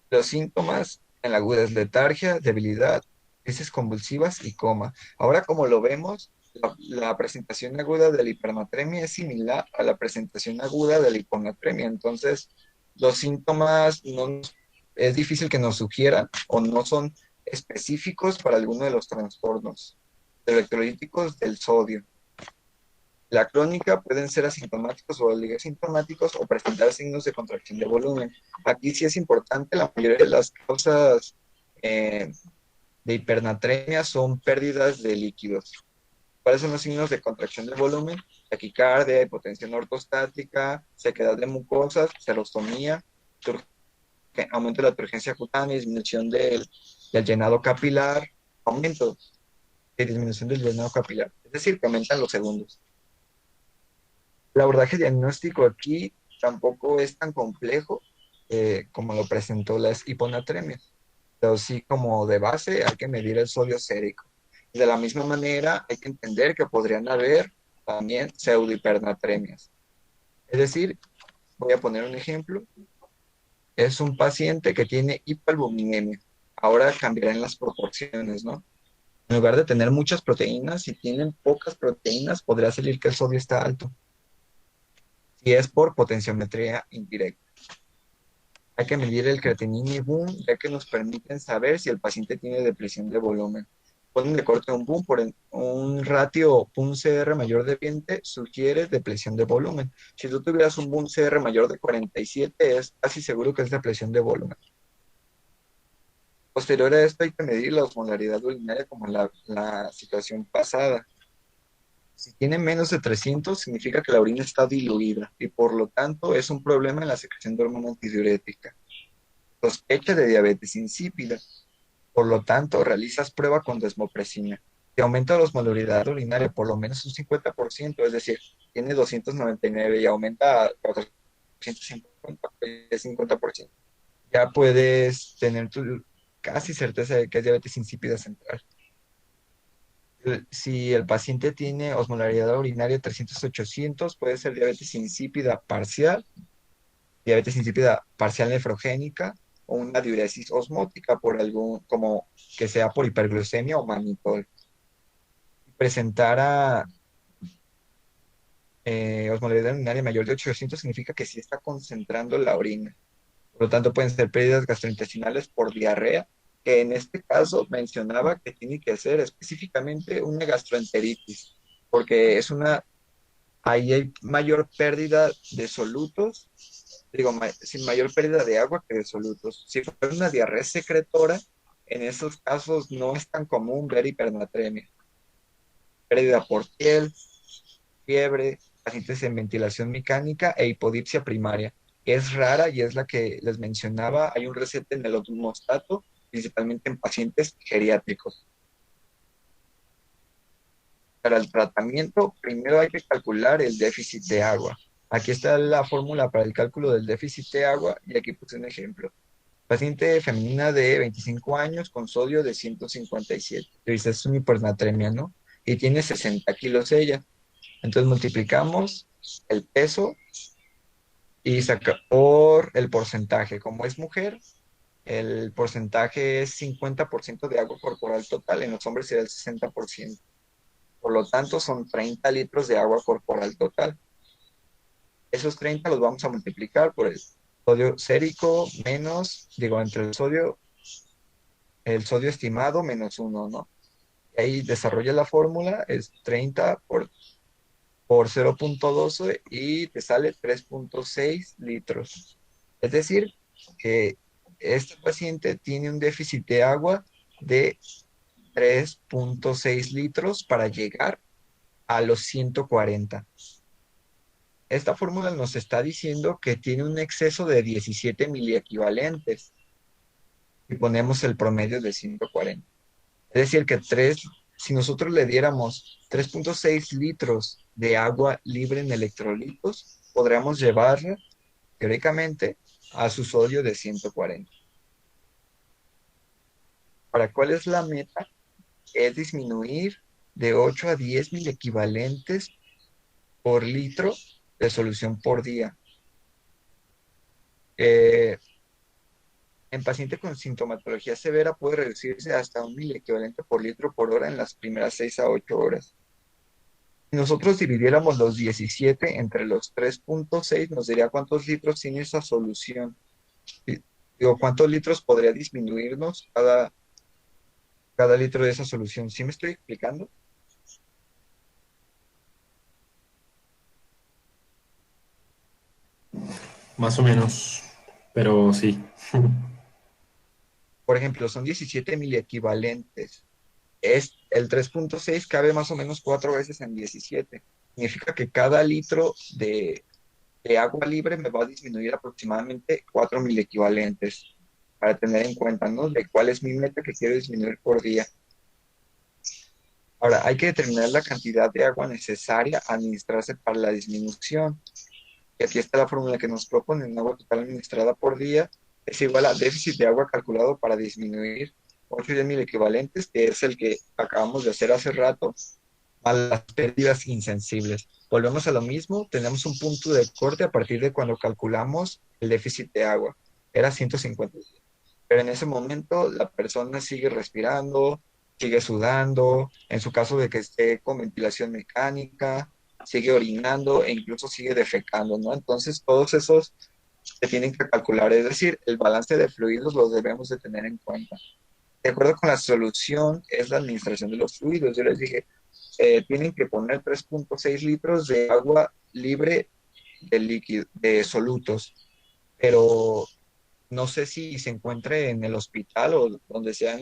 Los síntomas en la aguda es letargia, debilidad, crisis convulsivas y coma. Ahora, como lo vemos, la presentación aguda de la hipernatremia es similar a la presentación aguda de la hiponatremia. Entonces, los síntomas es difícil que nos sugieran o no son específicos para alguno de los trastornos electrolíticos del sodio. La crónica pueden ser asintomáticos o oligosintomáticos o presentar signos de contracción de volumen. Aquí sí es importante, la mayoría de las causas de hipernatremia son pérdidas de líquidos. ¿Cuáles son los signos de contracción de volumen? Taquicardia, hipotensión ortostática, sequedad de mucosas, serostomía, aumento de la turgencia cutánea, disminución del llenado capilar, aumento de disminución del llenado capilar, es decir, que aumentan los segundos. El abordaje diagnóstico aquí tampoco es tan complejo. como lo presentó las hiponatremias. Pero sí, como de base, hay que medir el sodio sérico. De la misma manera, hay que entender que podrían haber también pseudohipernatremias. Es decir, voy a poner un ejemplo. Es un paciente que tiene hipoalbuminemia. Ahora cambiarán las proporciones, ¿no? En lugar de tener muchas proteínas, si tienen pocas proteínas, podría salir que el sodio está alto. Si es por potenciometría indirecta. Hay que medir el creatinina y boom, ya que nos permiten saber si el paciente tiene depresión de volumen. Ponen de corte un boom por un ratio boom CR mayor de 20, sugiere depresión de volumen. Si tú tuvieras un boom CR mayor de 47, es casi seguro que es depresión de volumen. Posterior a esto hay que medir la osmolaridad urinaria como en la situación pasada. Si tiene menos de 300, significa que la orina está diluida y por lo tanto es un problema en la secreción de hormona antidiurética. Sospecha de diabetes insípida. Por lo tanto, realizas prueba con desmopresina. Si aumenta la osmolaridad urinaria por lo menos un 50%, es decir, tiene 299 y aumenta a 450, es 50%. Ya puedes tener tu casi certeza de que es diabetes insípida central. Si el paciente tiene osmolaridad urinaria 300-800, puede ser diabetes insípida parcial nefrogénica o una diuresis osmótica por algún, como que sea por hiperglucemia o mannitol. Si presentara osmolaridad urinaria mayor de 800, significa que sí está concentrando la orina. Por lo tanto, pueden ser pérdidas gastrointestinales por diarrea, que en este caso mencionaba que tiene que ser específicamente una gastroenteritis, porque ahí hay mayor pérdida de solutos, digo, sin mayor pérdida de agua que de solutos. Si fuera una diarrea secretora, en esos casos no es tan común ver hipernatremia. Pérdida por piel, fiebre, pacientes en ventilación mecánica e hipodipsia primaria. Es rara y es la que les mencionaba. Hay un recete en el otomostato, principalmente en pacientes geriátricos. Para el tratamiento, primero hay que calcular el déficit de agua. Aquí está la fórmula para el cálculo del déficit de agua y aquí puse un ejemplo. Paciente femenina de 25 años con sodio de 157. Dice, es una hipernatremia, ¿no? Y tiene 60 kilos ella. Entonces multiplicamos el peso y saca por el porcentaje. Como es mujer, el porcentaje es 50% de agua corporal total. En los hombres será el 60%. Por lo tanto, son 30 litros de agua corporal total. Esos 30 los vamos a multiplicar por el sodio sérico menos, digo, entre el sodio estimado menos 1, ¿no? Y ahí desarrolla la fórmula, es 30 por 0.12 y te sale 3.6 litros. Es decir, que este paciente tiene un déficit de agua de 3.6 litros para llegar a los 140. Esta fórmula nos está diciendo que tiene un exceso de 17 miliequivalentes y ponemos el promedio de 140. Es decir, que si nosotros le diéramos 3.6 litros de agua libre en electrolitos, podríamos llevarla teóricamente a su sodio de 140. ¿Para cuál es la meta? Es disminuir de 8 a 10 miliequivalentes por litro de solución por día. Eh, En paciente con sintomatología severa puede reducirse hasta un miliequivalente por litro por hora en las primeras 6 a 8 horas. Si nosotros dividiéramos los 17 entre los 3.6, nos diría cuántos litros tiene esa solución. Digo, cuántos litros podría disminuirnos cada litro de esa solución. ¿Sí me estoy explicando? Más o menos, pero sí. Por ejemplo, son 17 miliequivalentes. El 3.6 cabe más o menos 4 veces en 17. Significa que cada litro de agua libre me va a disminuir aproximadamente 4 miliequivalentes para tener en cuenta, ¿no? De cuál es mi meta que quiero disminuir por día. Ahora, hay que determinar la cantidad de agua necesaria a administrarse para la disminución. Y aquí está la fórmula que nos proponen: agua total administrada por día es igual a déficit de agua calculado para disminuir 8 10.000 equivalentes, que es el que acabamos de hacer hace rato, a las pérdidas insensibles. Volvemos a lo mismo, tenemos un punto de corte a partir de cuando calculamos el déficit de agua. Era 150. Pero en ese momento la persona sigue respirando, sigue sudando, en su caso de que esté con ventilación mecánica, sigue orinando e incluso sigue defecando, ¿no? Entonces todos esos se tienen que calcular, es decir, el balance de fluidos los debemos de tener en cuenta. De acuerdo con la solución es la administración de los fluidos. Yo les dije, tienen que poner 3.6 litros de agua libre de líquido, de solutos, pero no sé si se encuentre en el hospital o donde sea,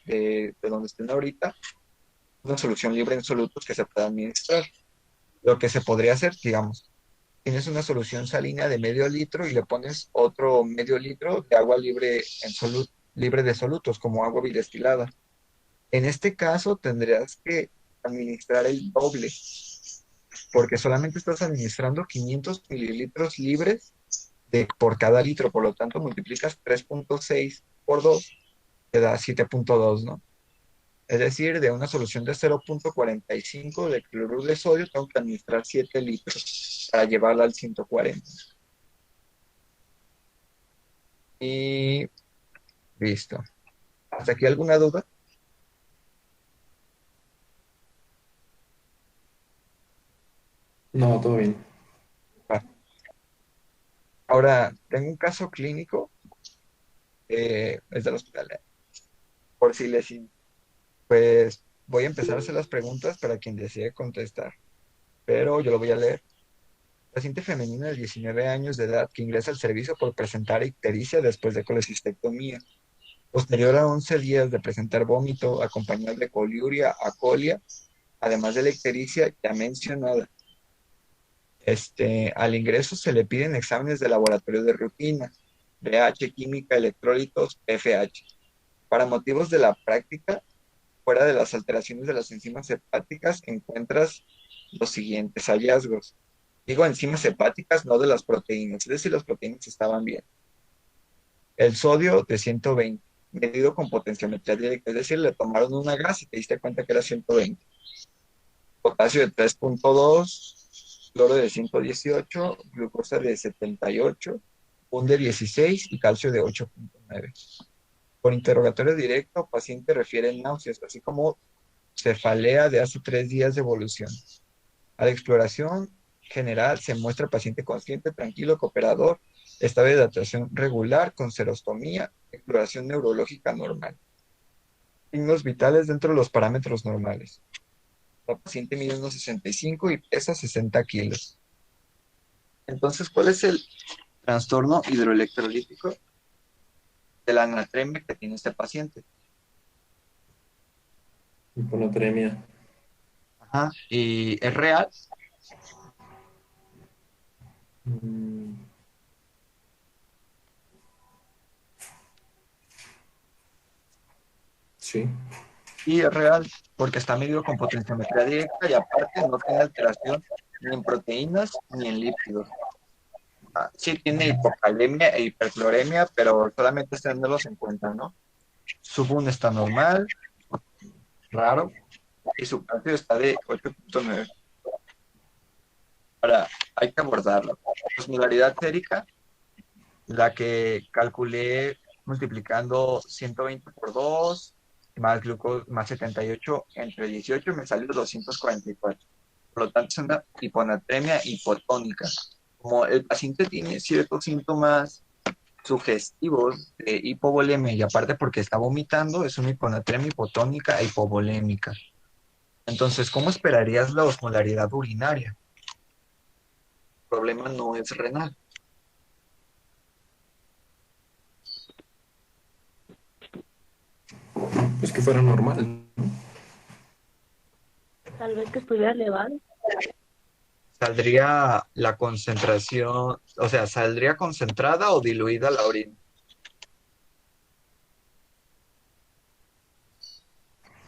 de donde estén ahorita, una solución libre en solutos que se pueda administrar. Lo que se podría hacer, digamos, tienes una solución salina de medio litro y le pones otro medio litro de agua libre libre de solutos, como agua bidestilada. En este caso tendrías que administrar el doble, porque solamente estás administrando 500 mililitros libres por cada litro, por lo tanto multiplicas 3.6 por 2, te da 7.2, ¿no? Es decir, de una solución de 0.45 de cloruro de sodio tengo que administrar 7 litros para llevarla al 140. Y listo. ¿Hasta aquí alguna duda? No, todo bien. Va. Ahora, tengo un caso clínico, es del hospital, por si les... Pues voy a empezar a hacer las preguntas para quien desee contestar, pero yo lo voy a leer. Paciente femenina de 19 años de edad que ingresa al servicio por presentar ictericia después de colecistectomía. Posterior a 11 días de presentar vómito acompañado de coliuria, acolia, además de la ictericia ya mencionada. Al ingreso se le piden exámenes de laboratorio de rutina, pH, química, electrolitos, FH. Para motivos de la práctica, fuera de las alteraciones de las enzimas hepáticas, encuentras los siguientes hallazgos. Digo enzimas hepáticas, no de las proteínas, es decir, las proteínas estaban bien. El sodio de 120, medido con potenciometría directa, es decir, le tomaron una gas y te diste cuenta que era 120. Potasio de 3.2, cloro de 118, glucosa de 78, un de 16 y calcio de 8.9. Por interrogatorio directo, paciente refiere náuseas, así como cefalea de hace 3 días de evolución. A la exploración general se muestra paciente consciente, tranquilo, cooperador, estado de hidratación regular, con serostomía, exploración neurológica normal. Signos vitales dentro de los parámetros normales. La paciente mide unos 65 y pesa 60 kilos. Entonces, ¿cuál es el trastorno hidroelectrolítico de la anatremia que tiene este paciente? Hiponatremia. Ajá. ¿Y es real? Mm, sí. Sí, es real, porque está medido con potenciometría directa y aparte no tiene alteración ni en proteínas ni en lípidos. Sí tiene hipocalemia e hipercloremia, pero solamente es tenerlos en cuenta, ¿no? Su BUN está normal, raro, y su calcio está de 8.9. Ahora, hay que abordarlo. Osmolaridad sérica, la que calculé multiplicando 120 por 2 más glucosa, más 78 entre 18, me salió 244. Por lo tanto, es una hiponatremia hipotónica. Como el paciente tiene ciertos síntomas sugestivos de hipovolemia y aparte porque está vomitando, es una hiponatremia hipotónica e hipovolémica. Entonces, ¿cómo esperarías la osmolaridad urinaria? El problema no es renal. Pues que fuera normal. Tal vez que estuviera elevado. Saldría la concentración, o sea, ¿saldría concentrada o diluida la orina?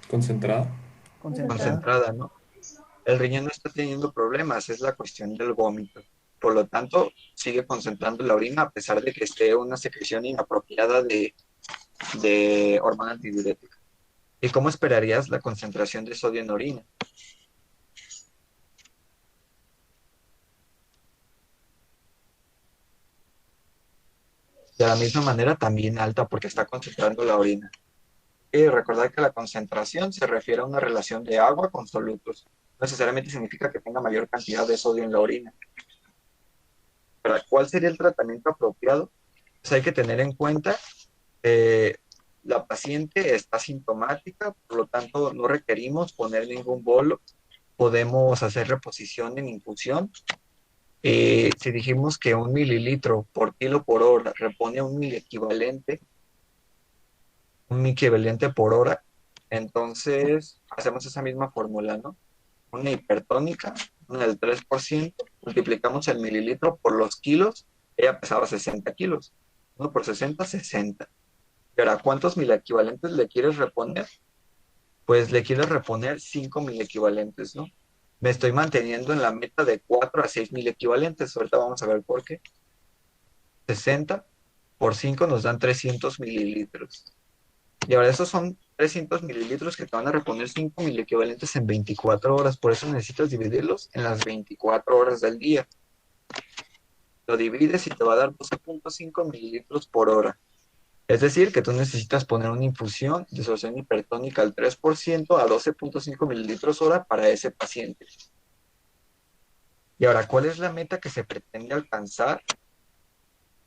Concentrada. Concentrada. Concentrada, ¿no? El riñón no está teniendo problemas, es la cuestión del vómito. por lo tanto, sigue concentrando la orina a pesar de que esté una secreción inapropiada de hormona antidiurética. ¿Y cómo esperarías la concentración de sodio en orina? De la misma manera, también alta porque está concentrando la orina. Y recordar que la concentración se refiere a una relación de agua con solutos. No necesariamente significa que tenga mayor cantidad de sodio en la orina. ¿Para cuál sería el tratamiento apropiado? Pues hay que tener en cuenta que la paciente está sintomática, por lo tanto no requerimos poner ningún bolo. Podemos hacer reposición en infusión. Si dijimos que 1 mililitro por kilo por hora repone un equivalente por hora, entonces hacemos esa misma fórmula, ¿no? Una hipertónica, una del 3%, multiplicamos el mililitro por los kilos, ella pesaba 60 kilos, 1 por 60, 60. Y ahora, ¿cuántos mil equivalentes le quieres reponer? Pues le quieres reponer 5.000 equivalentes, ¿no? Me estoy manteniendo en la meta de 4 a 6.000 equivalentes, ahorita vamos a ver por qué. 60 por 5 nos dan 300 mililitros. Y ahora esos son 300 mililitros que te van a reponer 5.000 equivalentes en 24 horas. Por eso necesitas dividirlos en las 24 horas del día. Lo divides y te va a dar 12.5 mililitros por hora. Es decir, que tú necesitas poner una infusión de solución hipertónica al 3% a 12.5 mililitros hora para ese paciente. Y ahora, ¿cuál es la meta que se pretende alcanzar?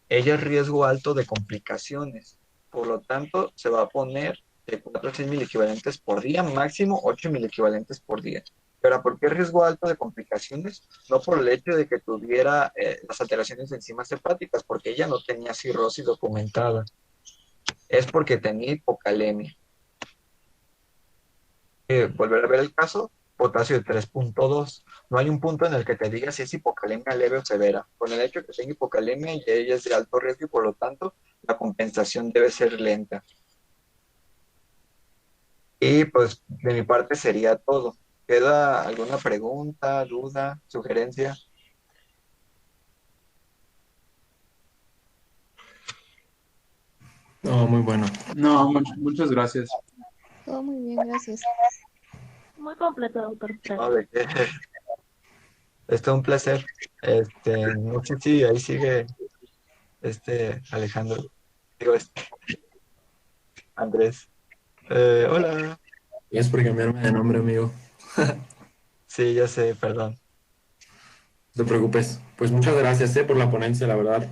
Ella es riesgo alto de complicaciones. Por lo tanto, se va a poner de 4 a 6 mil equivalentes por día, máximo 8 mil equivalentes por día. Pero ¿por qué riesgo alto de complicaciones? No por el hecho de que tuviera las alteraciones de enzimas hepáticas, porque ella no tenía cirrosis documentada. Es porque tenía hipocalemia. Volver a ver el caso, potasio de 3.2. No hay un punto en el que te diga si es hipocalemia leve o severa. Con el hecho de que tenga hipocalemia y ella es de alto riesgo y por lo tanto la compensación debe ser lenta. Y pues de mi parte sería todo. ¿Queda alguna pregunta, duda, sugerencia? No, muy bueno. No, muchas gracias. Todo muy bien, gracias. Muy completo, doctor. No, de qué. Es un placer. No sé si ahí sigue Alejandro. Digo, Andrés. Hola. Es por cambiarme de nombre, amigo. Sí, ya sé, perdón. No te preocupes. Pues muchas gracias, por la ponencia, la verdad.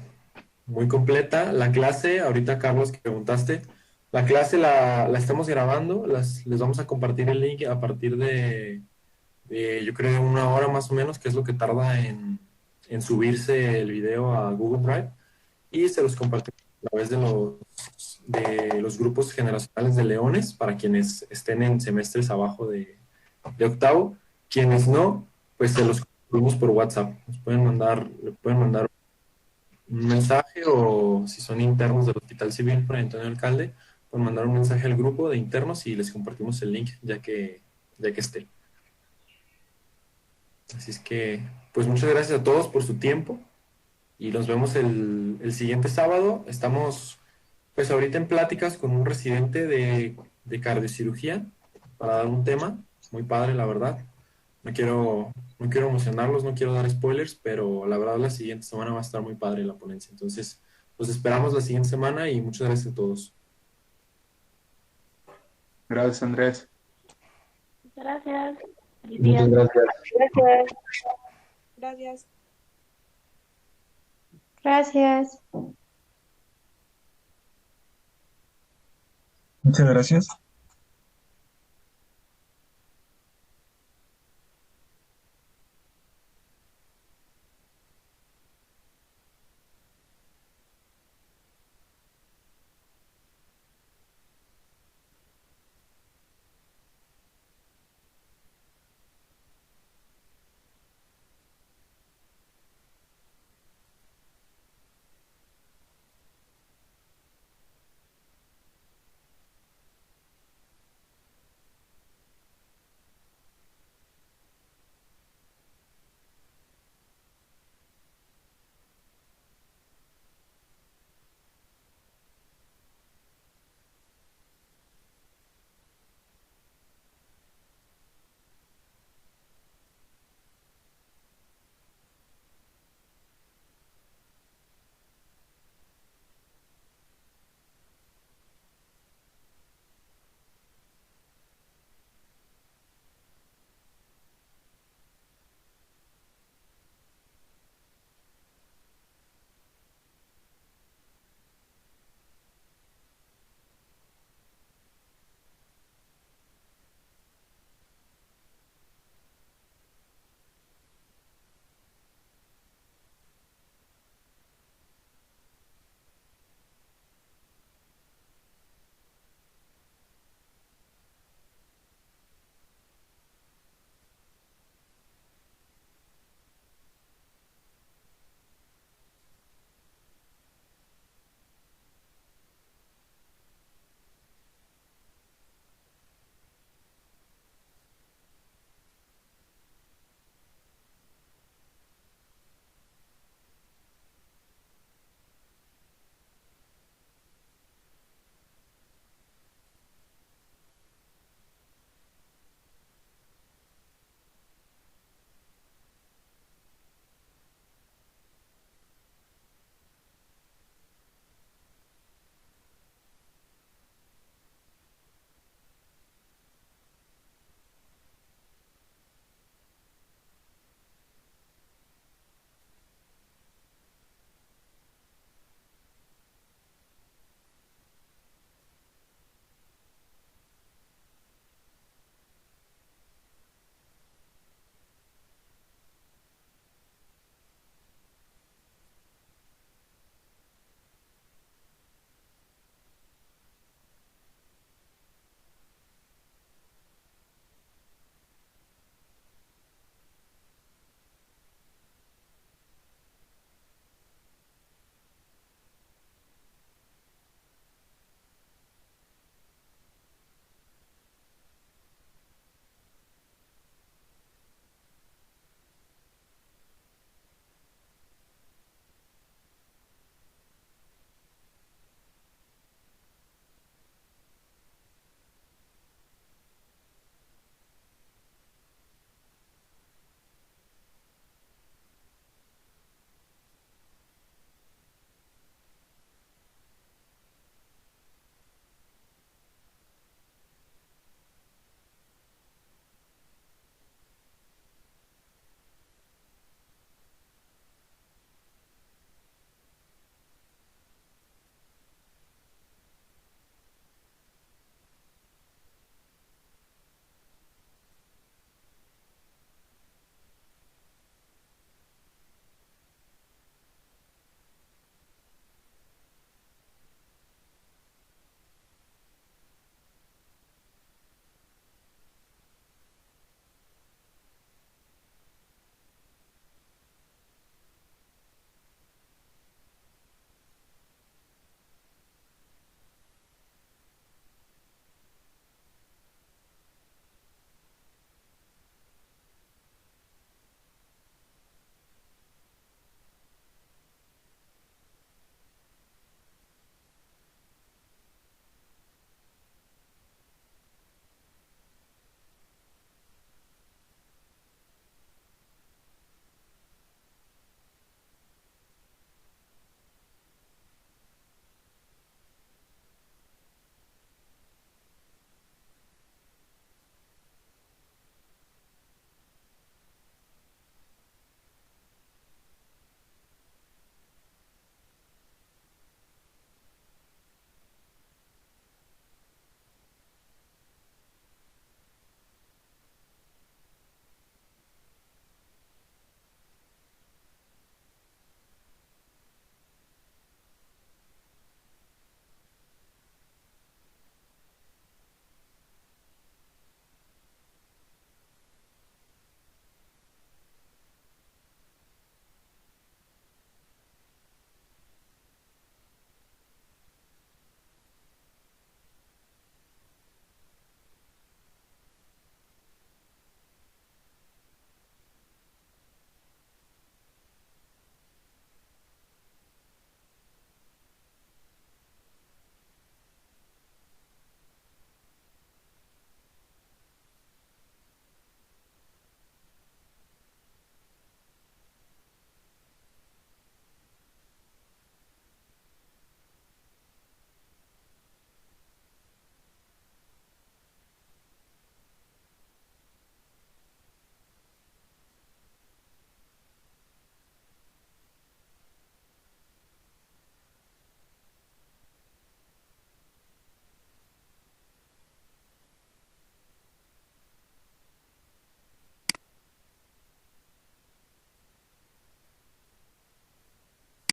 Muy completa. La clase, ahorita Carlos, que preguntaste, la clase la estamos grabando, les vamos a compartir el link a partir yo creo, 1 hora más o menos, que es lo que tarda en subirse el video a Google Drive, y se los compartimos a través de los grupos generacionales de leones, para quienes estén en semestres abajo de octavo. Quienes no, pues se los compartimos por WhatsApp. Le pueden mandar un mensaje, o si son internos del Hospital Civil por Antonio Alcalde, pueden mandar un mensaje al grupo de internos y les compartimos el link ya que esté. Así es que, pues muchas gracias a todos por su tiempo y nos vemos el siguiente sábado. Estamos pues ahorita en pláticas con un residente de cardiocirugía para dar un tema muy padre, la verdad. No quiero emocionarlos, no quiero dar spoilers, pero la verdad la siguiente semana va a estar muy padre la ponencia. Entonces, los esperamos la siguiente semana y muchas gracias a todos. Gracias, Andrés. Gracias. Muchas gracias. Gracias. Gracias. Gracias. Muchas gracias.